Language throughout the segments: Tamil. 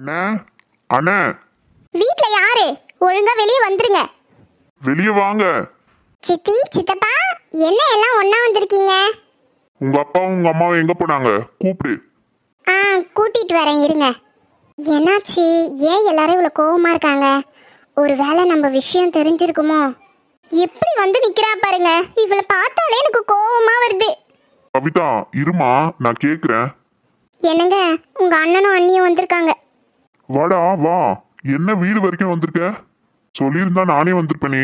அண்ணே அண்ணே, வீட்ல யாரு? ஒழுங்கா வெளியே வந்துருங்க. வெளியே வாங்க. சித்தி சித்தப்பா, என்ன எல்லாம் ஒண்ணா வந்திருக்கீங்க? உங்க அப்பாவும் உங்க அம்மாவும் எங்க போனாங்க? கூப்பிடு. கூட்டிட்டு வரேன் இருங்க. என்னாச்சு? ஏன் எல்லாரும் இவ்வளவு கோவமா இருக்காங்க? ஒருவேளை நம்ம விஷயம் தெரிஞ்சிருக்குமோ? எப்படி வந்து நிக்கிறா பாருங்க. இவளை பார்த்தாலே எனக்கு கோவமா வருது. கவிதா இருமா, நான் கேக்குறேன். என்னங்க, உங்க அண்ணனும் அண்ணியும் வந்திருக்காங்க. வாடா வா. என்ன வீடு வரைக்கும் வந்திருக்க? சொல்லியிருந்தா நானே வந்திருப்பேனே.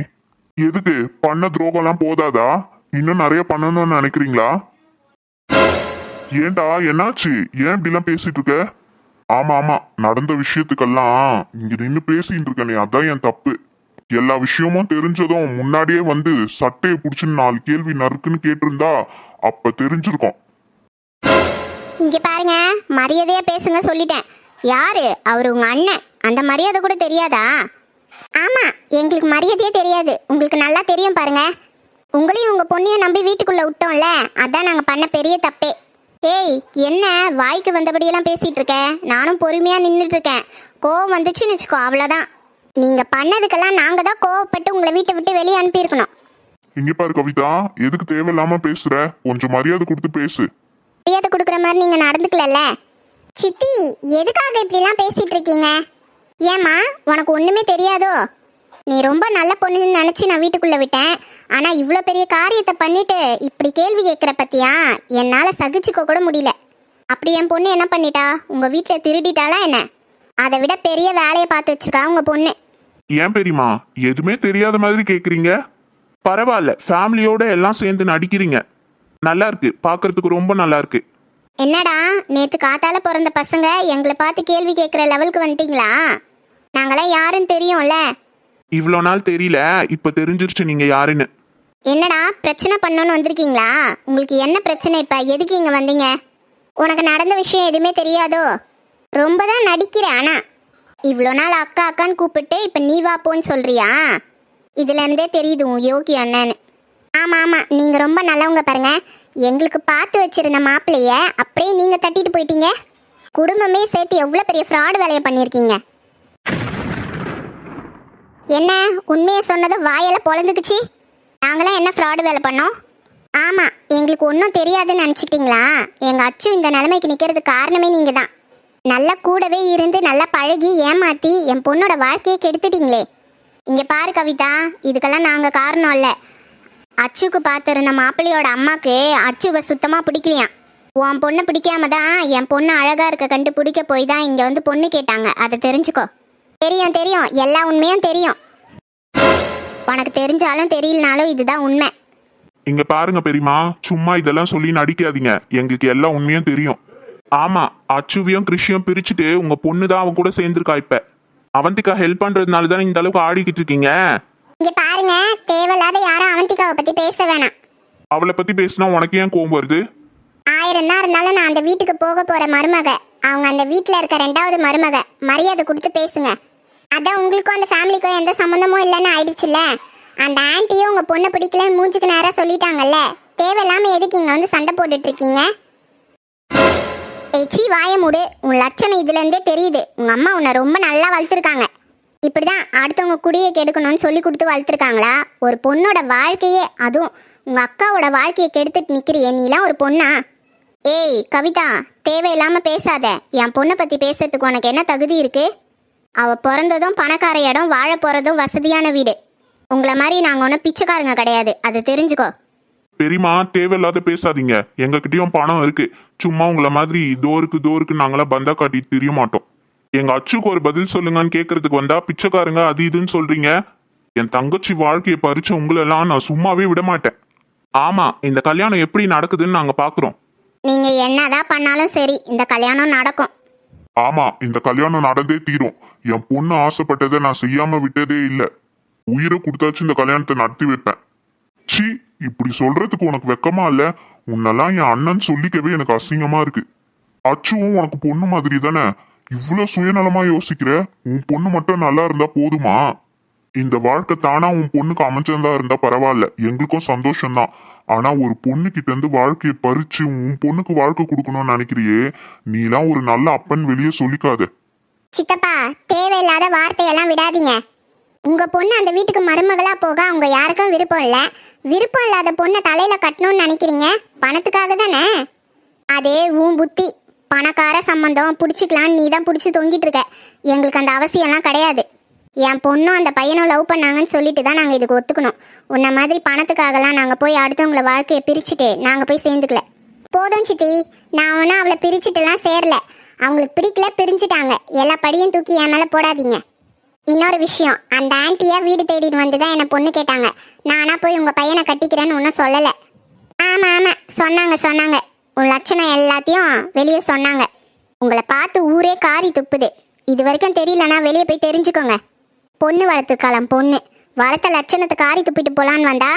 எதுக்கு? பண்ண துரோகம்லாம் போதாதா? இன்னும் நிறைய பண்ணணும்னு நினைக்கிறீங்களா? ஏன்டா என்னாச்சு? ஏன் இப்படிலாம் பேசிட்டு இருக்க? ஆமா ஆமா, நடந்த விஷயத்துக்கெல்லாம் இங்க நின்று பேசிட்டு இருக்கனே, அதான் என் தப்பு. எல்லா விஷயமும் தெரிஞ்சதும் முன்னாடியே வந்து சட்டையை புடிச்சுன்னு 4 கேள்வி நறுக்குன்னு கேட்டிருந்தா அப்ப தெரிஞ்சிருக்கும். இங்க பாருங்க, மரியாதையா பேசுங்க சொல்லிட்டேன். யாரு அவரு? உங்க அண்ணன். அந்த மரியாதை கூட தெரியாதா? ஆமா, எங்களுக்கு மரியாதையே தெரியாது. உங்களுக்கு நல்லா தெரியும் பாருங்க. உங்களையும் உங்க பொண்ணையும் நம்பி வீட்டுக்குள்ள விட்டோம்ல, அதான் நாங்க பண்ண பெரிய தப்பே. ஏய், என்ன வாய்க்கு வந்தபடியெல்லாம் பேசிட்டு இருக்க? நானும் பொறுமையா நின்றுட்டு இருக்கேன். கோவம் வந்துச்சுன்னு வச்சுக்கோ, அவ்வளோதான். நீங்க பண்ணதுக்கெல்லாம் நாங்க தான் கோவப்பட்டு உங்களை வீட்டை விட்டு வெளியே அனுப்பியிருக்கணும். இங்க பாரு கவிதா, எதுக்கு தேவையில்லாம பேசுற? கொஞ்சம் மரியாதை கொடுத்து பேசு. மரியாதை கொடுக்குற மாதிரி நீங்க நடந்துக்கலல்ல. சித்தி, எதுக்காக இப்படிலாம் பேசிட்டு இருக்கீங்க? ஏம்மா, உனக்கு ஒண்ணுமே தெரியாதோ? நீ ரொம்ப நல்ல பொண்ணுன்னு நினைச்சு நான் வீட்டுக்குள்ள விட்டேன். ஆனா இவ்வளோ பெரிய காரியத்தை பண்ணிட்டு இப்படி கேள்வி கேட்குற பத்தியா என்னால சகிச்சுக்க கூட முடியல. அப்படி என் பொண்ணு என்ன பண்ணிட்டா? உங்க வீட்டில் திருடிட்டாளா என்ன? அதை விட பெரிய வேலையை பார்த்து வச்சிருக்கா உங்க பொண்ணு. ஏன் பெரியமா எதுவுமே தெரியாத மாதிரி கேக்குறீங்க? பரவாயில்ல, ஃபேமிலியோட எல்லாம் சேர்ந்து நடிக்கிறீங்க. நல்லா இருக்கு, பார்க்கறதுக்கு ரொம்ப நல்லா இருக்கு. என்னடா, நேற்று காத்தால பிறந்த பசங்க எங்களை பார்த்து கேள்வி கேட்குற லெவலுக்கு வந்துட்டீங்களா? நாங்களாம் யாருன்னு தெரியும்ல. இவ்வளோ நாள் தெரியல, இப்ப தெரிஞ்சிருச்சு நீங்க யாருன்னு. என்னடா, பிரச்சனை பண்ணணும்னு வந்திருக்கீங்களா? உங்களுக்கு என்ன பிரச்சனை? இப்போ எதுக்கு இங்கே வந்தீங்க? உனக்கு நடந்த விஷயம் எதுவுமே தெரியாதோ? ரொம்ப தான் நடிக்கிற. ஆனா இவ்வளோ நாள் அக்கா அக்கான்னு கூப்பிட்டு இப்போ நீ வா போன்னு சொல்றியா? இதுலேருந்தே தெரியுது உன் யோகி அண்ணன்னு. ஆமாம் ஆமாம், நீங்கள் ரொம்ப நல்லவங்க பாருங்க. எங்களுக்கு பார்த்து வச்சிருந்த மாப்பிள்ளைய அப்படியே நீங்கள் தட்டிட்டு போயிட்டீங்க. குடும்பமே சேர்த்து எவ்வளோ பெரிய ஃப்ராடு வேலையை பண்ணியிருக்கீங்க. என்ன, உண்மையை சொன்னது வாயெல்லாம் பொழந்துக்குச்சு? நாங்களாம் என்ன ஃப்ராடு வேலை பண்ணோம்? ஆமாம், எங்களுக்கு ஒன்றும் தெரியாதுன்னு நினச்சிக்கிட்டீங்களா? எங்கள் அச்சு இந்த நிலைமைக்கு நிற்கிறதுக்கு காரணமே நீங்கள் தான். நல்லா கூடவே இருந்து நல்லா பழகி ஏமாற்றி என் பொண்ணோட வாழ்க்கையை கெடுத்துட்டீங்களே. இங்கே பாரு கவிதா, இதுக்கெல்லாம் நாங்கள் காரணம் இல்லை. அச்சுக்கு பார்த்துருந்த மாப்பிள்ளையோட அம்மாவுக்கு அச்சுவை சுத்தமாக பிடிக்கலையாம். உன் பொண்ணை பிடிக்காம தான் என் பொண்ணு அழகாக இருக்க கண்டு பிடிக்க போய் தான் இங்கே வந்து பொண்ணு கேட்டாங்க. அதை தெரிஞ்சுக்கோ. தெரியும் தெரியும், எல்லா உண்மையும் தெரியும். உனக்கு தெரிஞ்சாலும் தெரியலனாலும் இதுதான் உண்மை. இங்க பாருங்க பெரியமா, சும்மா இதெல்லாம் சொல்லி நடிக்காதீங்க. எங்களுக்கு எல்லா உண்மையும் தெரியும். ஆமா, அச்சுவியும் கிருஷியும் பிரிச்சுட்டு உங்க பொண்ணு தான் அவன் கூட சேர்ந்துருக்கா. இப்ப அவந்திகா ஹெல்ப் பண்றதுனால தான் இந்த அளவுக்கு ஆடிக்கிட்டு இருக்கீங்க. இங்க பாருங்க, தேவையில்லாத யாரும் அவந்திகாவை பத்தி பேச வேணாம். அவளை பத்தி பேசினா உனக்கு ஏன் கோவம் வருது? 1000 தான் இருந்தாலும் நான் அந்த வீட்டுக்கு போக போற மருமக. அவங்க அந்த வீட்டுல இருக்க 2வது மருமக. மரியாதை கொடுத்து பேசுங்க. அதான் உங்களுக்கும் அந்த ஃபேமிலிக்கும் எந்த சம்மந்தமும் இல்லைன்னு ஆயிடுச்சுல்ல. அந்த ஆன்ட்டியும் உங்க பொண்ணை பிடிக்கலன்னு மூஞ்சுக்கு நேரம் சொல்லிட்டாங்கல்ல. தேவையில்லாம எதுக்கு இங்க வந்து சண்டை போட்டுட்டு இருக்கீங்க? ஏச்சி, வாய மூடு. உன் லட்சணம் இதுல இருந்தே தெரியுது. உங்க அம்மா உன்னை ரொம்ப நல்லா வளர்த்துருக்காங்க. இப்படிதான் அடுத்தவங்க குடியை கெடுக்கணும்னு சொல்லி கொடுத்து வளர்த்துருக்காங்களா? ஒரு பொண்ணோட வாழ்க்கையே, அதுவும் உங்க அக்காவோட வாழ்க்கையை கெடுத்துட்டு நிக்கிறியே, நீலாம் ஒரு பொண்ணா? ஏய் கவிதா, தேவையில்லாம பேசாத. என் பொண்ணை பத்தி பேசுறதுக்கு உனக்கு என்ன தகுதி இருக்கு? அவ பிறந்ததும் பணக்கார இடம், வாழ போறதும் வசதியான வீடு. உங்களை மாதிரி நாங்க ஒன்றும் பிச்சைக்காரங்க கிடையாது, அதை தெரிஞ்சுக்கோ. பெரியமா, தேவையில்லாத பேசாதீங்க. எங்ககிட்டயும் பணம் இருக்கு. சும்மா உங்களை மாதிரி தோருக்கு நாங்களாம் பந்தா காட்டி தெரிய மாட்டோம். எங்க அச்சுக்கு ஒரு பதில் சொல்லுங்கன்னு கேட்கறதுக்கு வந்தா பிச்சைக்காரங்க அது இதுன்னு சொல்றீங்க. என் தங்கச்சி வாழ்க்கையை பறிச்ச உங்களெல்லாம் நான் சும்மாவே விட மாட்டேன். ஆமா, இந்த கல்யாணம் எப்படி நடக்குதுன்னு நாங்க பாக்குறோம். நீங்க என்னதான் பண்ணாலும் சரி, இந்த கல்யாணம் நடக்கும். ஆமா, இந்த கல்யாணம் நடந்தே தீரும். என் பொண்ணு ஆசைப்பட்டதை நான் செய்யாம விட்டதே இல்லை. உயிரை கொடுத்தாச்சு இந்த கல்யாணத்தை நடத்தி வைப்பேன். சி, இப்படி சொல்றதுக்கு உனக்கு வெக்கமா இல்ல? உன்னெல்லாம் என் அண்ணன் சொல்லிக்கவே எனக்கு அசிங்கமா இருக்கு. அச்சுவும் உனக்கு பொண்ணு மாதிரி தானே? இவ்வளவு சுயநலமா யோசிக்கிற? உன் பொண்ணு மட்டும் நல்லா இருந்தா போதுமா? இந்த வாழ்க்கை தானா உன் பொண்ணுக்கு அமைச்சதா இருந்தா பரவாயில்ல, எங்களுக்கும் சந்தோஷம்தான். ஆனா ஒரு பொண்ணு கிட்ட இருந்து வாழ்க்கையை பறிச்சு உன் பொண்ணுக்கு வாழ்க்கை கொடுக்கணும்னு நினைக்கிறியே, நீலாம் ஒரு நல்ல அப்பன் வெளியே சொல்லிக்காத. சித்தப்பா, தேவையில்லாத வார்த்தையெல்லாம் விடாதீங்க. உங்க பொண்ணு அந்த வீட்டுக்கு மருமகளா போக அவங்க யாருக்கும் விருப்பம் இல்ல. விருப்பம் இல்லாத பொண்ணை தலையில கட்டணும்னு நினைக்கிறீங்க, பணத்துக்காக தானே? அதே உன் புத்தி. பணக்கார சம்பந்தம் பிடிச்சிக்கலான்னு நீ தான் பிடிச்சி தொங்கிட்டு இருக்க. எங்களுக்கு அந்த அவசியம்லாம் கிடையாது. என் பொண்ணும் அந்த பையனும் லவ் பண்ணாங்கன்னு சொல்லிட்டு தான் நாங்கள் இதுக்கு ஒத்துக்கணும். உன்ன மாதிரி பணத்துக்காகலாம் நாங்கள் போய் அடுத்தவங்கள வாழ்க்கையை பிரிச்சுட்டு நாங்கள் போய் சேர்ந்துக்கல. போதும் சித்தி, நான் ஒன்றும் அவளை பிரிச்சுட்டுலாம் சேரல. அவங்களுக்கு பிடிக்கல, பிரிஞ்சுட்டாங்க. எல்லா படியும் தூக்கி என் மேலே போடாதீங்க. இன்னொரு விஷயம், அந்த ஆன்ட்டியா வீடு தேடிட்டு வந்து தான் என்னை பொண்ணு கேட்டாங்க. நானா போய் உங்கள் பையனை கட்டிக்கிறேன்னு ஒன்றும் சொல்லலை. ஆமாம் சொன்னாங்க. உன் லட்சணம் எல்லாத்தையும் வெளியே சொன்னாங்க. உங்களை பார்த்து ஊரே காரி துப்புது. இது வரைக்கும் தெரியலனா வெளியே போய் தெரிஞ்சுக்கோங்க. பொண்ணு வளர்த்துக்கலாம். பொண்ணு வளர்த்த லட்சணத்தை காரி துப்பிட்டு போகலான்னு வந்தா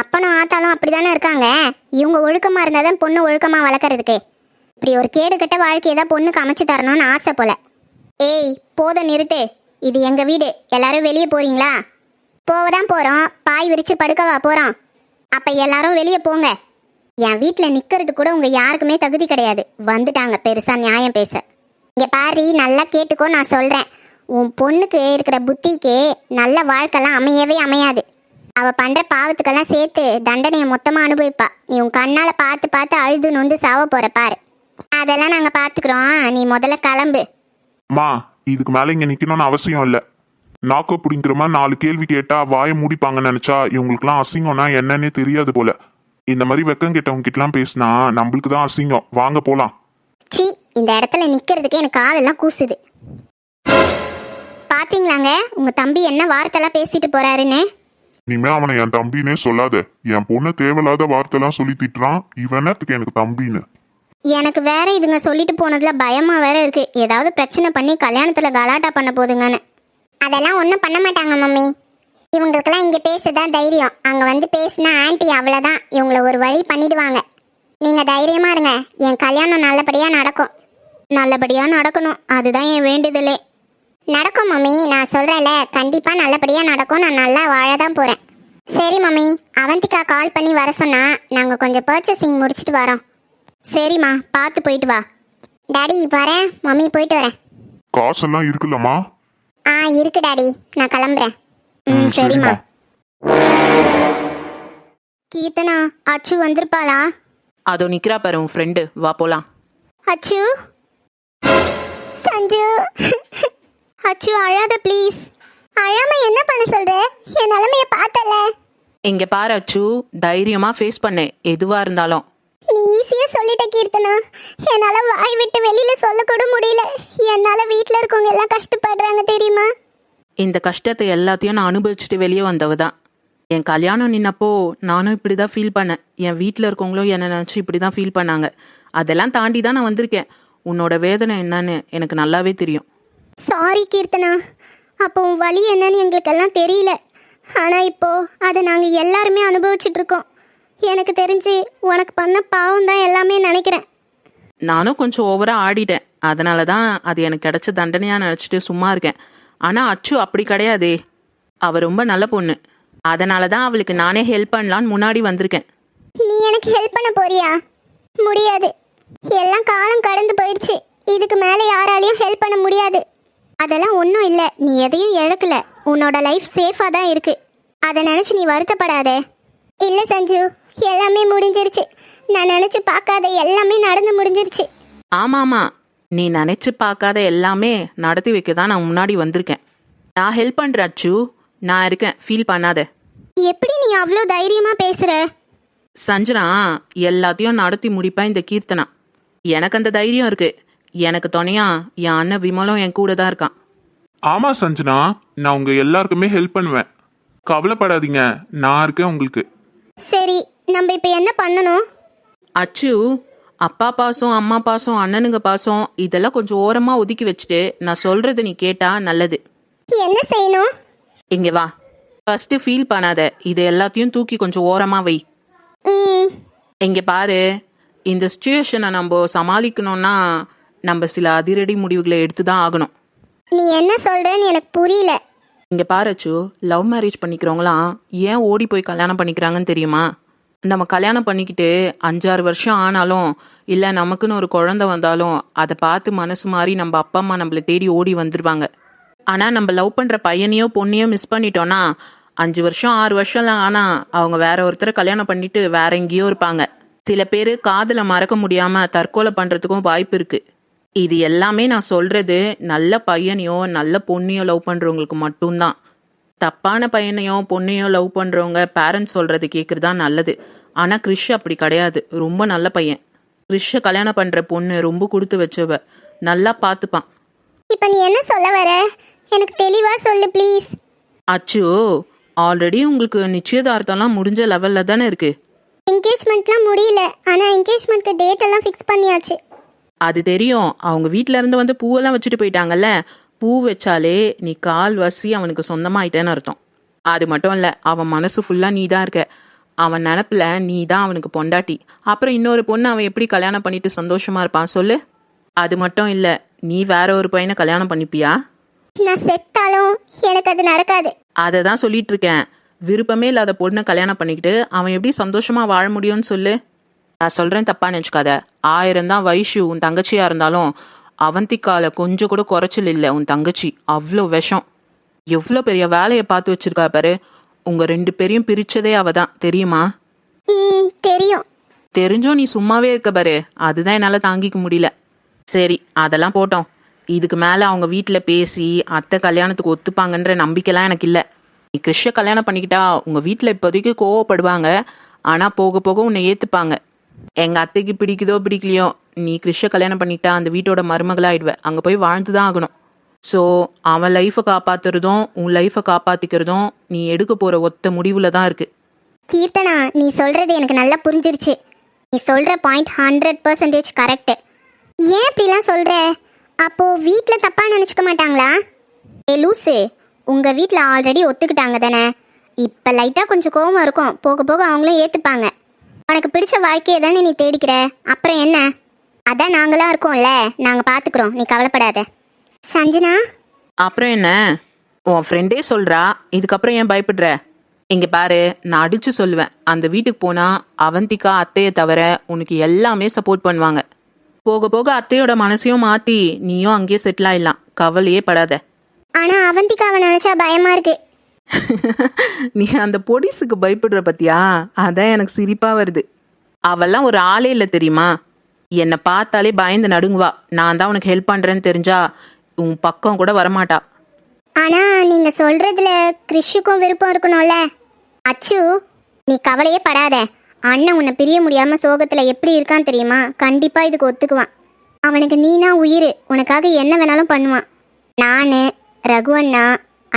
அப்பனும் ஆத்தாலும் அப்படி தானே இருக்காங்க. இவங்க ஒழுக்கமாக இருந்தால் தான் பொண்ணு ஒழுக்கமாக வளர்க்குறதுக்கு. இப்படி ஒரு கேடுகட்ட வாழ்க்கையை தான் பொண்ணுக்கு அமைச்சு தரணும்னு ஆசை போல. ஏய், போதும் நிறுத்து. இது எங்கள் வீடு. எல்லாரும் வெளியே போகிறீங்களா? போகதான் போகிறோம். பாய் விரித்து படுக்கவா போகிறோம்? அப்போ எல்லாரும் வெளியே போங்க. என் வீட்டில் நிற்கிறது கூட உங்கள் யாருக்குமே தகுதி கிடையாது. வந்துட்டாங்க பெருசாக நியாயம் பேச. இங்கே பாரு, நல்லா கேட்டுக்கோ, நான் சொல்கிறேன். உன் பொண்ணுக்கு இருக்கிற புத்திக்கு நல்ல வாழ்க்கைலாம் அமையவே அமையாது. அவள் பண்ணுற பாவத்துக்கெல்லாம் சேர்த்து தண்டனையை மொத்தமாக அனுபவிப்பா. நீ உன் கண்ணால் பார்த்து அழுது நொந்து சாவ போகிற பாரு. அதெல்லாம் நாங்கள் பார்த்துக்குறோம். நீ முதல்ல கிளம்பு. மா, இதுக்கு மேல இங்க நிக்கணும்னு அவசியம் இல்ல. நாக்கோ பிடிங்கிற மாதிரி 4 கேள்வி கேட்டா வாயை மூடிப்பாங்கன்னு நினைச்சா இவங்களுக்குலாம் அசிங்கம்னா என்னன்னே தெரியாது போல. இந்த மாதிரி வெக்கம் கேட்டவங்க கிட்டலாம் பேசினா நம்மளுக்கு தான் அசிங்கம். வாங்க போலாம். சி, இந்த இடத்துல நிற்கிறதுக்கு எனக்கு காலெல்லாம் கூசுது. பார்த்தீங்களாங்க உங்கள் தம்பி என்ன வார்த்தைலாம் பேசிட்டு போறாருன்னு. இனிமே அவனை என் தம்பினே சொல்லாத. என் பொண்ணு தேவையில்லாத வார்த்தைலாம் சொல்லி திட்டுறான். இவனத்துக்கு எனக்கு தம்பின்னு. எனக்கு வேற இதுங்க சொல்லிட்டு போனதுல பயமா வேற இருக்கு. ஏதாவது பிரச்சனை பண்ணி கல்யாணத்துல கலாட்டா பண்ண போதுங்கன்னு. அதெல்லாம் ஒன்றும் பண்ண மாட்டாங்க மம்மி. இவங்களுக்கெல்லாம் இங்கே பேசுதான் தைரியம். அங்கே வந்து பேசினா ஆன்ட்டி அவ்வளோதான், இவங்கள ஒரு வழி பண்ணிடுவாங்க. நீங்கள் தைரியமாக இருங்க. என் கல்யாணம் நல்லபடியாக நடக்கும். நல்லபடியாக நடக்கணும், அதுதான் என் வேண்டுதலே. நடக்கும் மம்மி, நான் சொல்கிறேன்ல, கண்டிப்பாக நல்லபடியாக நடக்கும். நான் நல்லா வாழ தான் போகிறேன். சரி மம்மி, அவந்திகா கால் பண்ணி வர சொன்னா நாங்கள் கொஞ்சம் பர்ச்சேசிங் முடிச்சுட்டு வரோம். சரிம்மா, பார்த்து போயிட்டு வா. டாடி வரேன். மம்மி போயிட்டு வரேன். காசெல்லாம் இருக்குல்லம்மா? இருக்கு டாடி, நான் கிளம்புறேன். சரிம்மா. கீர்த்தனா, அச்சு வந்திருப்பாளா? அதோ நிக்கிறா பாரு உன் ஃப்ரெண்டு. வா போலாம். அச்சு, சஞ்சு, அச்சு அழாத ப்ளீஸ். அழாம என்ன பண்ண சொல்ற? என் நிலைமைய பார்த்தல. இங்க பாரு அச்சு, தைரியமா ஃபேஸ் பண்ணு எதுவா இருந்தாலும். நீ ஈஸியா சொல்லிட்ட கீர்த்தனா. என்னால வாய் விட்டு வெளியில சொல்ல கூட முடியல. என்னால வீட்ல இருக்கவங்க எல்லாம் கஷ்டப்படுறாங்க தெரியுமா? இந்த கஷ்டத்தை எல்லாத்தையும் நான் அனுபவிச்சுட்டு வெளியே வந்தவ தான். என் கல்யாணம் நின்னப்போ நானும் இப்படி தான் ஃபீல் பண்ணேன். என் வீட்டில் இருக்கவங்களும் என்னை நினச்சி இப்படி தான் ஃபீல் பண்ணாங்க. அதெல்லாம் தாண்டி தான் நான் வந்திருக்கேன். உன்னோட வேதனை என்னன்னு எனக்கு நல்லாவே தெரியும். சாரி கீர்த்தனா, அப்போ உன் வலி என்னன்னு எங்களுக்கெல்லாம் தெரியல. ஆனால் இப்போ அதை நாங்கள் எல்லாருமே அனுபவிச்சுட்டு இருக்கோம். எனக்கு தெரிஞ்சு உனக்கு பண்ண பாவம் தான் எல்லாமே நினைக்கிறேன். நானும் கொஞ்சம் ஓவராக ஆடிட்டேன். அதனால தான் அது எனக்கு கிடைச்ச தண்டனையாக நினச்சிட்டு சும்மா இருக்கேன். ஆனால் அச்சு அப்படி கிடையாதே. அவள் ரொம்ப நல்ல பொண்ணு. அதனால தான் அவளுக்கு நானே ஹெல்ப் பண்ணலான்னு முன்னாடி வந்திருக்கேன். நீ எனக்கு ஹெல்ப் பண்ண போறியா? முடியாது. எல்லாம் காலம் கடந்து போயிடுச்சு. இதுக்கு மேலே யாராலையும் ஹெல்ப் பண்ண முடியாது. அதெல்லாம் ஒன்றும் இல்லை. நீ எதையும் இழக்கல. உன்னோட லைஃப் சேஃபாக தான் இருக்கு. அதை நினச்சி நீ வருத்தப்படாதே. இல்லை சஞ்சு, எல்லாமே முடிஞ்சிருச்சு. நான் நினச்சி பார்க்காத எல்லாமே நடந்து முடிஞ்சிருச்சு. ஆமாம்மா, நீ நினச்சி பார்க்காத எல்லாமே நடத்தி வைக்க தான் நான் முன்னாடி வந்திருக்கேன். நான் ஹெல்ப் பண்ணுறேன் அச்சு. நான் இருக்கேன், ஃபீல் பண்ணாத. எப்படி நீ அவ்வளோ தைரியமாக பேசுகிற? சஞ்சனா, எல்லாத்தையும் நடத்தி முடிப்பேன் இந்த கீர்த்தனா. எனக்கு அந்த தைரியம் இருக்கு. எனக்கு துணையா என் அண்ணன் விமலும் என் கூட தான் இருக்கான். ஆமா சஞ்சனா, நான் உங்க எல்லாருக்குமே ஹெல்ப் பண்ணுவேன். கவலைப்படாதீங்க, நான் இருக்கேன் உங்களுக்கு. சரி, நம்ம இப்போ என்ன பண்ணணும்? அச்சு, அப்பா பாசம், அம்மா பாசம், அண்ணனுங்க பாசம் இதெல்லாம் கொஞ்சம் ஓரமாக ஒதுக்கி வச்சுட்டு நான் சொல்கிறது நீ கேட்டா நல்லது. என்ன செய்யணும்? இங்கே வா. ஃபஸ்ட்டு ஃபீல் பண்ணாத. இது எல்லாத்தையும் தூக்கி கொஞ்சம் ஓரமாக வை. இங்கே பாரு, இந்த சுச்சுவேஷனை நம்ம சமாளிக்கணும்னா நம்ம சில அதிரடி முடிவுகளை எடுத்து தான் ஆகணும். நீ என்ன சொல்கிறேன்னு எனக்கு புரியல. இங்கே பாரு அச்சு, லவ் மேரேஜ் பண்ணிக்கிறவங்களாம் ஏன் ஓடி போய் கல்யாணம் பண்ணிக்கிறாங்கன்னு தெரியுமா? நம்ம கல்யாணம் பண்ணிக்கிட்டு 5-6 வருஷம் ஆனாலும் இல்லை நமக்குன்னு ஒரு குழந்தை வந்தாலும் அதை பார்த்து மனசு மாறி நம்ம அப்பா அம்மா நம்மளை தேடி ஓடி வந்துடுவாங்க. ஆனால் நம்ம லவ் பண்ணுற பையனையோ பொண்ணையோ மிஸ் பண்ணிட்டோன்னா 5 வருஷம் 6 வருஷம்லாம் ஆனால் அவங்க வேற ஒருத்தரை கல்யாணம் பண்ணிட்டு வேற எங்கேயோ இருப்பாங்க. சில பேர் காதலை மறக்க முடியாமல் தற்கொலை பண்ணுறதுக்கும் வாய்ப்பு இருக்குது. இது எல்லாமே நான் சொல்கிறது நல்ல பையனையோ நல்ல பொண்ணையோ லவ் பண்ணுறவங்களுக்கு மட்டும்தான். தப்பான பையனையோ பொண்ணையோ லவ் பண்ணுறவங்க பேரண்ட்ஸ் சொல்கிறது கேட்குறது தான் நல்லது. ஆனால் கிறிஷ் அப்படி கிடையாது, ரொம்ப நல்ல பையன். கிறிஷை கல்யாணம் பண்ணுற பொண்ணு ரொம்ப கொடுத்து வச்சவ, நல்லா பார்த்துப்பான். இப்போ நீ என்ன சொல்ல வர? எனக்கு தெளிவாக சொல்லு ப்ளீஸ். அச்சோ, ஆல்ரெடி உங்களுக்கு நிச்சயதார்த்தம்லாம் முடிஞ்ச லெவலில் தானே இருக்குது. என்கேஜ்மெண்ட்லாம் முடியல, ஆனால் என்கேஜ்மெண்ட்க்கு டேட் எல்லாம் ஃபிக்ஸ் பண்ணியாச்சு. அது தெரியும், அவங்க வீட்டில இருந்து வந்து பூவெல்லாம் வச்சுட்டு போயிட்டாங்கல்ல. பூ வச்சாலே நீ கால் வசி அவனுக்கு சொந்தமாயிட்டேன்னு அர்த்தம். அது மட்டும் இல்லை, அவன் மனசு ஃபுல்லாக நீ தான் இருக்க. அவன் நினப்பில் நீ தான் அவனுக்கு பொண்டாட்டி. அப்புறம் இன்னொரு பொண்ணு அவன் எப்படி கல்யாணம் பண்ணிட்டு சந்தோஷமா இருப்பான் சொல்லு? அது மட்டும் இல்லை, நீ வேற ஒரு பையனை கல்யாணம் பண்ணிப்பியா? நான் செத்தாலும் எனக்கு அது நடக்காது. அதை தான் சொல்லிட்டு இருக்கேன். விருப்பமே இல்லாத பொண்ணை கல்யாணம் பண்ணிக்கிட்டு அவன் எப்படி சந்தோஷமா வாழ முடியும்னு சொல்லு? நான் சொல்கிறேன், தப்பா நினச்சிக்காத. 1000 தான் வைஷு உன் தங்கச்சியாக இருந்தாலும் அவந்திக்கால கொஞ்சம் கூட குறைச்சல் இல்லை. உன் தங்கச்சி அவ்வளோ விஷம். எவ்வளோ பெரிய வேலையை பார்த்து வச்சிருக்கா பாரு. உங்கள் 2 பேரையும் பிரித்ததே அவ தான், தெரியுமா? தெரியும். தெரிஞ்சும் நீ சும்மாவே இருக்க பாரு, அதுதான் என்னால் தாங்கிக்க முடியல. சரி, அதெல்லாம் போட்டோம். இதுக்கு மேலே அவங்க வீட்டில் பேசி அத்தை கல்யாணத்துக்கு ஒத்துப்பாங்கன்ற நம்பிக்கைலாம் எனக்கு இல்லை. நீ கிறிஷை கல்யாணம் பண்ணிக்கிட்டா உங்கள் வீட்டில் இப்போதைக்கு கோவப்படுவாங்க, ஆனால் போக போக உன்னை ஏற்றுப்பாங்க. எங்கள் அத்தைக்கு பிடிக்குதோ பிடிக்கலையோ, நீ கிறிஷை கல்யாணம் பண்ணிக்கிட்டா அந்த வீட்டோட மருமகளாயிடுவ. அங்கே போய் வாழ்ந்து தான் ஆகணும். ஸோ அவன் லைஃப்பை காப்பாற்றுறதும் உன் லைஃப்பை காப்பாற்றிக்கிறதும் நீ எடுக்க போகிற ஒத்த முடிவில் தான் இருக்குது. கீர்த்தனா, நீ சொல்கிறது எனக்கு நல்லா புரிஞ்சிருச்சு. நீ சொல்கிற பாயிண்ட் 100% கரெக்டு. ஏன் இப்படிலாம் சொல்கிற? அப்போது வீட்டில் தப்பாக நினச்சிக்க மாட்டாங்களா? லூசு, உங்கள் வீட்டில் ஆல்ரெடி ஒத்துக்கிட்டாங்க தானே. இப்போ லைட்டாக கொஞ்சம் கோவம் இருக்கும், போக போக அவங்களும் ஏற்றுப்பாங்க. உனக்கு பிடிச்ச வாழ்க்கையை தானே நீ தேடிக்கிற, அப்புறம் என்ன? அதான் நாங்களாம் இருக்கோம்ல, நாங்கள் பார்த்துக்குறோம், நீ கவலைப்படாத. சஞ்சனா, அப்புறம் என்ன? உன் ஃப்ரெண்டே சொல்கிறா, இதுக்கப்புறம் ஏன் பயப்படுற? இங்கே பாரு, நான் அடித்து சொல்லுவேன், அந்த வீட்டுக்கு போனால் அவந்திகா அத்தையை தவிர உனக்கு எல்லாமே சப்போர்ட் பண்ணுவாங்க. போக போக அத்தையோட மனசையும் மாற்றி நீயும் அங்கேயே செட்டில் ஆயிடலாம், கவலையே படாத. ஆனால் அவந்திகாவை நினச்சா பயமாக இருக்கு. நீ அந்த பொடிசுக்கு பயப்படுற பத்தியா? அதான் எனக்கு சிரிப்பாக வருது. அவெல்லாம் ஒரு ஆளே இல்லை தெரியுமா? என்னை பார்த்தாலே பயந்து நடுங்குவா. நான் தான் உனக்கு ஹெல்ப் பண்ணுறேன்னு தெரிஞ்சா உன் பக்கம் கூட வரமாட்டா. ஆனால் நீங்கள் சொல்கிறதுல கிறிஷுக்கும் விருப்பம் இருக்கணும்ல. அச்சு, நீ கவலையே படாத. அண்ணன் உன்னை பிரிய முடியாமல் சோகத்தில் எப்படி இருக்கான்னு தெரியுமா? கண்டிப்பாக இதுக்கு ஒத்துக்குவான். அவனுக்கு நீனா உயிர், உனக்காக என்ன வேணாலும் பண்ணுவான். நான், ரகு அண்ணா,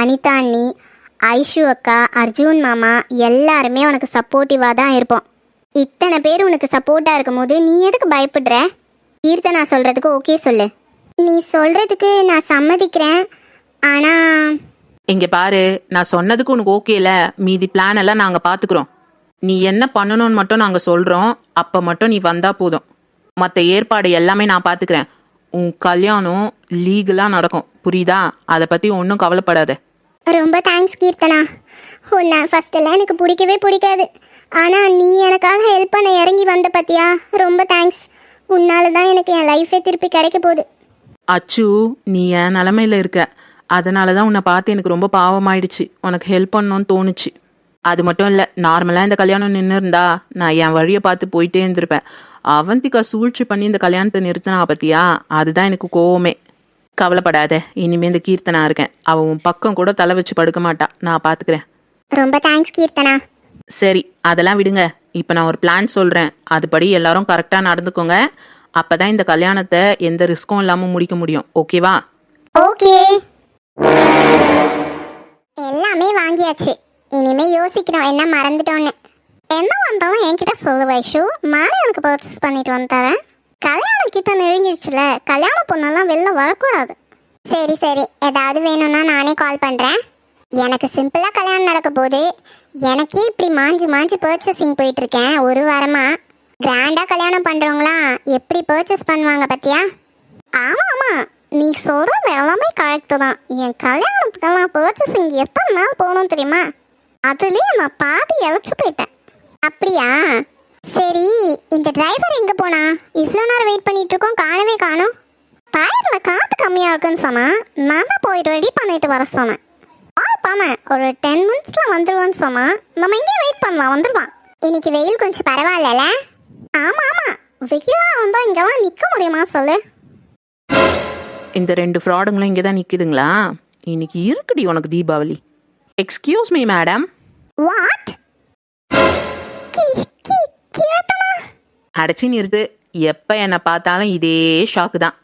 அனிதா அண்ணி, ஐஷு அக்கா, அர்ஜுன் மாமா எல்லாருமே உனக்கு சப்போர்ட்டிவாக தான் இருப்போம். இத்தனை பேர் உனக்கு சப்போர்ட்டாக இருக்கும் போது நீ எதுக்கு பயப்படுற? கீர்த்தனா சொல்கிறதுக்கு ஓகே சொல்லு. நீ சொல்கிறதுக்கு நான் சம்மதிக்கிறேன். ஆனால் இங்கே பாரு, நான் சொன்னதுக்கு உனக்கு ஓகே இல்லை, மீதி பிளான் எல்லாம் நாங்கள் பார்த்துக்குறோம். நீ என்ன பண்ணணும்னு மட்டும் நாங்கள் சொல்கிறோம், அப்போ மட்டும் நீ வந்தால் போதும். மற்ற ஏற்பாடு எல்லாமே நான் பார்த்துக்கிறேன். உன் கல்யாணம் லீகலாக நடக்கும், புரியுதா? அதை பற்றி ஒன்றும் கவலைப்படாத. ரொம்ப தேங்க்ஸ் கீர்த்தனா. உன்னை ஃபஸ்ட்டெல்லாம் எனக்கு பிடிக்கவே பிடிக்காது. ஆனால் நீ எனக்காக ஹெல்ப் பண்ண இறங்கி வந்த பத்தியா, ரொம்ப தேங்க்ஸ். உன்னால தான் எனக்கு என் லைஃபே திருப்பி கிடைக்க போகுது. அச்சு, நீ என் நிலமையில இருக்க, அதனால தான் உன்னை பார்த்து எனக்கு ரொம்ப பாவமாயிடுச்சு. உனக்கு ஹெல்ப் பண்ணணும்னு தோணுச்சு. அது மட்டும் இல்லை, நார்மலாக இந்த கல்யாணம் நின்று இருந்தா நான் என் வழியை பார்த்து போயிட்டே இருந்திருப்பேன். அவந்திகா சூழ்ச்சி பண்ணி இந்த கல்யாணத்தை நிறுத்தினா பத்தியா, அதுதான் எனக்கு கோவமே. கவலைப்படாத, இனிமே இந்த கீர்த்தனா இருக்கேன். அவன் உன் பக்கம் கூட தலை வச்சு படுக்க மாட்டா, நான் பார்த்துக்கிறேன். ரொம்ப தேங்க்ஸ் கீர்த்தனா. சரி, அதெல்லாம் விடுங்க. இப்போ நான் ஒரு பிளான் சொல்கிறேன், அதுபடி எல்லாரும் கரெக்டாக நடந்துக்கோங்க. அப்போ தான் இந்த கல்யாணத்தை எந்த ரிஸ்க்கும் இல்லாமல் முடிக்க முடியும், ஓகேவா? ஓகே, எல்லாமே வாங்கியாச்சு. இனிமே யோசிக்கணும் என்ன மறந்துட்டோன்னு. என்ன வந்தாலும் என்கிட்ட சொல்லு வைஷு, மாலை எனக்கு பர்ச்சேஸ் பண்ணிட்டு வந்து தரேன். கல்யாணம் கிட்ட நெருங்கிடுச்சுல, கல்யாண பொண்ணெல்லாம் வெளில வரக்கூடாது. சரி சரி, ஏதாவது வேணும்னா நானே கால் பண்ணுறேன். எனக்கு சிம்பிளாக கல்யாணம் நடக்க போது. எனக்கே இப்படி மாஞ்சி மாஞ்சி பர்ச்சேசிங் போயிட்டுருக்கேன் ஒரு வாரமாக. கிராண்டாக கல்யாணம் பண்ணுறவங்களாம் எப்படி பர்ச்சேஸ் பண்ணுவாங்க பத்தியா? ஆமாம் ஆமாம், நீ சொல்கிறது எல்லாமே கரெக்டு தான். என் கல்யாணத்துக்கெல்லாம் பர்ச்சேசிங் எத்தனை நாள் போகணும் தெரியுமா? அதுலேயே நான் பாதி இழைச்சி போயிட்டேன். அப்படியா? சரி, இந்த டிரைவர் எங்க போனா? இவ்வளோ நேரம் வெயிட் பண்ணிட்டு இருக்கோம், காணவே காணோம். டயர்ல காத்து கம்மியா இருக்குன்னு சொன்னா, நான் தான் போய் ரெடி பண்ணிட்டு வர சொன்னேன். பாப்பாம ஒரு 10 மினிட்ஸ்ல வந்துருவான்னு சொன்னா, நம்ம இங்கே வெயிட் பண்ணலாம், வந்துருவான். இன்னைக்கு வெயில் கொஞ்சம் பரவாயில்லல? ஆமா ஆமா, வெயிலா வந்தா இங்கெல்லாம் நிக்க முடியுமா சொல்லு? இந்த 2 ஃப்ராடுங்களும் இங்கே தான் நிற்குதுங்களா? இன்னைக்கு இருக்குடி உனக்கு Deepavali. Excuse me madam. What? அடைச்சி நிறுத்து. எப்போ என்னை பார்த்தாலும் இதே ஷாக்கு தான்.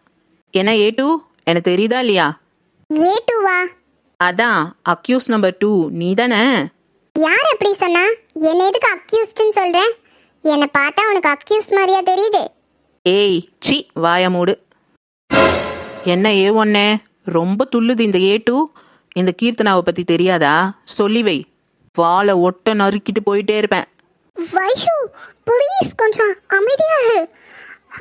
என்ன A2 எனக்கு தெரியுதா இல்லையா? ஏட்டுவா? அதான் அக்யூஸ் நம்பர் 2 நீ தானே? யார் எப்படி சொன்னா? என்ன எதுக்கு அக்யூஸ்ட்னு சொல்ற? என்னை பார்த்தா உனக்கு அக்யூஸ் மாதிரியா தெரியுது? ஏய் சி வாய மூடு. என்ன A1 ரொம்ப துள்ளுது இந்த A2. இந்த கீர்த்தனாவை பற்றி தெரியாதா? சொல்லி வை, வாழை ஒட்ட நறுக்கிட்டு போயிட்டே இருப்பேன். வைஷு ப்ளீஸ் கொஞ்சம் அமைதியா இரு.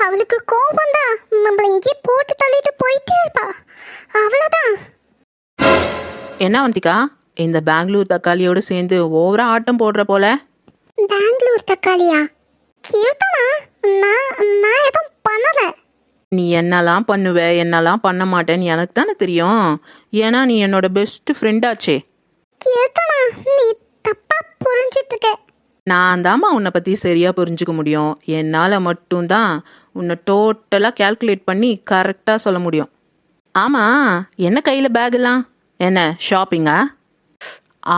அவளுக்கு கோபம் தான், நம்மள இங்கே போட்டு தள்ளிட்டு போயிட்டே இருப்பா, அவ்வளோதான். என்ன வந்திக்கா, இந்த பெங்களூர் தக்காளியோடு சேர்ந்து ஓவரா ஆட்டம் போடுற போல. பெங்களூர் தக்காளியா? கீர்த்தனா, நான் நான் எதுவும் பண்ணல. நீ என்னெல்லாம் பண்ணுவ என்னெல்லாம் பண்ண மாட்டேன்னு எனக்கு தானே தெரியும். ஏன்னா நீ என்னோட பெஸ்ட் ஃப்ரெண்டாச்சே. கீர்த்தனா, நீ தப்பா புரிஞ்சிட்டு இருக்க. நான் தாம்மா உன்னை பற்றி சரியாக புரிஞ்சுக்க முடியும். என்னால் மட்டும்தான் உன்னை டோட்டலாக கேல்குலேட் பண்ணி கரெக்டாக சொல்ல முடியும். ஆமாம், என்ன கையில் பேக்கெல்லாம்? என்ன ஷாப்பிங்கா?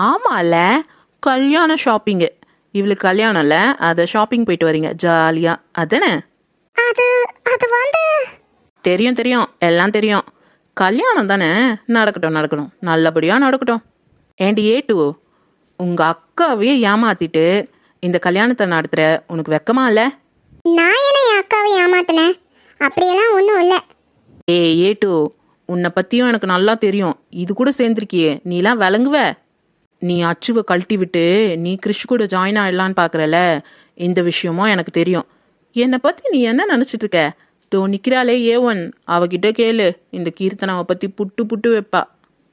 ஆமாம்ல, கல்யாண ஷாப்பிங்கு. இவளுக்கு கல்யாணம் இல்லை, அதை ஷாப்பிங் போயிட்டு வரீங்க ஜாலியாக, அதானே? அது அது வந்து தெரியும் தெரியும், எல்லாம் தெரியும். கல்யாணம் தானே, நடக்கட்டும் நடக்கட்டும், நல்லபடியாக நடக்கட்டும். ஏண்டி A2, உங்கள் அக்காவையே ஏமாத்திட்டு இந்த கல்யாணத்தை நடத்துகிற உனக்கு வெக்கமா இல்லை? நான் என்ன என் அக்காவை ஏமாத்தினேன்? அப்படியெல்லாம் ஒன்றும் இல்லை. A2, உன்னை பற்றியும் எனக்கு நல்லா தெரியும். இது கூட சேர்ந்துருக்கியே, நீலாம் விளங்குவ. நீ அச்சுவை கழட்டி விட்டு நீ கிறிஷ் கூட ஜாயின் ஆகிடலான்னு பார்க்குறல, இந்த விஷயமும் எனக்கு தெரியும். என்னை பற்றி நீ என்ன நினச்சிட்டு இருக்க? தோ நிற்கிறாளே A1, அவகிட்ட கேளு. இந்த கீர்த்தனாவை பற்றி புட்டு புட்டு வைப்பா.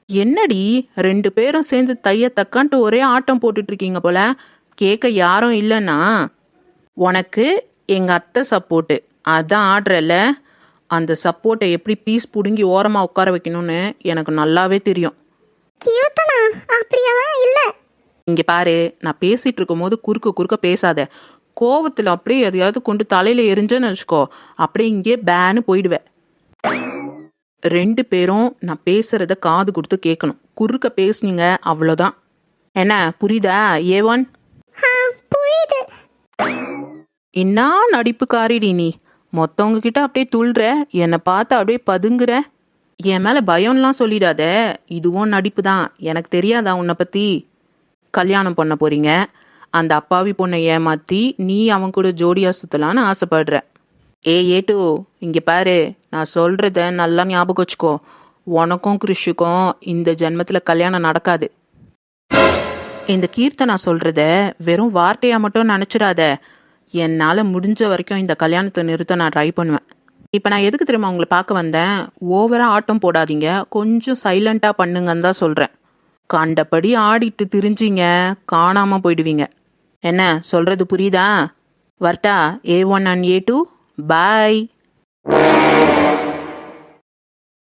என்னடி 2 பேரும் சேர்ந்து தைய தக்கான்ட்டு ஒரே ஆட்டம் போட்டுட்டு இருக்கீங்க போல. கேட்க யாரும் இல்லைன்னா உனக்கு எங்கள் அத்தை சப்போர்ட்டு, அதான் ஆடுறல. அந்த சப்போர்ட்டை எப்படி பீஸ் பிடுங்கி ஓரமாக உட்கார வைக்கணும்னு எனக்கு நல்லாவே தெரியும். கீர்த்தனா, அப்படியெல்லாம் இல்லை. இங்கே பாரு, நான் பேசிகிட்டு இருக்கும்போது குறுக்க பேசாத. கோவத்தில் அப்படியே எதையாவது கொண்டு தலையில் எரிஞ்சேன்னு வச்சுக்கோ, அப்படியே இங்கே பேன்னு போயிடுவேன். 2 பேரும் நான் பேசுகிறத காது கொடுத்து கேட்கணும். குறுக்க பேசுனீங்க அவ்வளோதான். என்ன புரியுதா A1? புரியுது. என்ன நடிப்புக்காரிடி நீ. மொத்தவங்க கிட்ட அப்படியே துள்ளுற, என்னை பார்த்து அப்படியே பதுங்குற. என் மேலே பயம்லாம் சொல்லிடாத, இதுவும் நடிப்பு தான். எனக்கு தெரியாதா உன்னை பற்றி? கல்யாணம் பண்ண போறீங்க, அந்த அப்பாவி பொண்ணை ஏமாற்றி நீ அவன் கூட ஜோடியா சுற்றலான்னு ஆசைப்படுற. A2, இங்கே பாரு, நான் சொல்கிறத நல்லா ஞாபகம் வச்சுக்கோ. உனக்கும் கிறிஷுக்கும் இந்த ஜென்மத்தில் கல்யாணம் நடக்காது. இந்த கீர்த்தனா சொல்கிறத வெறும் வார்த்தையாக மட்டும் நினச்சிடாத. என்னால் முடிஞ்ச வரைக்கும் இந்த கல்யாணத்தை நிறுத்த நான் ட்ரை பண்ணுவேன். இப்போ நான் எதுக்கு தெரியுமா உங்களை பார்க்க வந்தேன்? ஓவராக ஆட்டம் போடாதீங்க, கொஞ்சம் சைலண்ட்டாக பண்ணுங்கன்னு தான் சொல்கிறேன். கண்டபடி ஆடிட்டு திரிஞ்சிங்க, காணாமல் போயிடுவீங்க. என்ன சொல்கிறது புரியுதா? வரட்டா A1 and A2? பாய்.